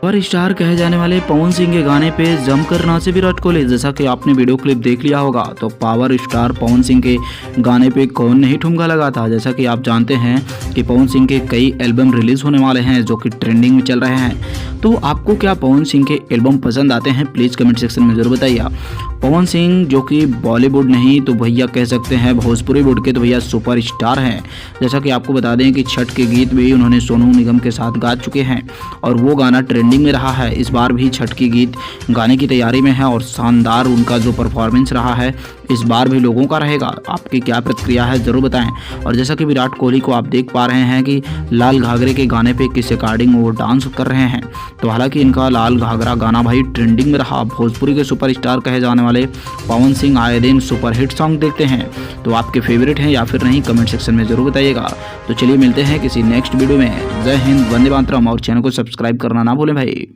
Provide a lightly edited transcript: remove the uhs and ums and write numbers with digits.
और स्टार कहे जाने वाले पवन सिंह के गाने पे जमकर नाचे विराट कोहली। जैसा कि आपने वीडियो क्लिप देख लिया होगा, तो पावर स्टार पवन सिंह के गाने पे कौन नहीं ठुमका लगा था। जैसा कि आप जानते हैं कि पवन सिंह के कई एल्बम रिलीज होने वाले हैं जो कि ट्रेंडिंग में चल रहे हैं। तो आपको क्या पवन सिंह के एल्बम पसंद आते हैं, प्लीज़ कमेंट सेक्शन में जरूर बताइए। पवन सिंह जो कि बॉलीवुड नहीं तो भैया कह सकते हैं भोजपुरी वुड के तो भैया सुपर स्टार हैं। जैसा कि आपको बता दें कि छठ के गीत भी उन्होंने सोनू निगम के साथ गा चुके हैं और वो गाना ट्रेंडिंग में रहा है। इस बार भी छठ की गीत गाने की तैयारी में है और शानदार उनका जो परफॉर्मेंस रहा है इस बार भी लोगों का रहेगा। आपकी क्या प्रतिक्रिया है ज़रूर बताएं। और जैसा कि विराट कोहली को आप देख पा रहे हैं कि लाल घाघरे के गाने पे किस अकॉर्डिंग वो डांस कर रहे हैं। तो हालांकि इनका लाल घाघरा गाना भाई ट्रेंडिंग में रहा। भोजपुरी के सुपरस्टार कहे जाने वाले पवन सिंह आए दिन सुपरहिट सॉन्ग देखते हैं। तो आपके फेवरेट हैं या फिर नहीं, कमेंट सेक्शन में ज़रूर बताइएगा। तो चलिए मिलते हैं किसी नेक्स्ट वीडियो में। जय हिंद, वंदे मातरम और चैनल को सब्सक्राइब करना ना भूलें भाई।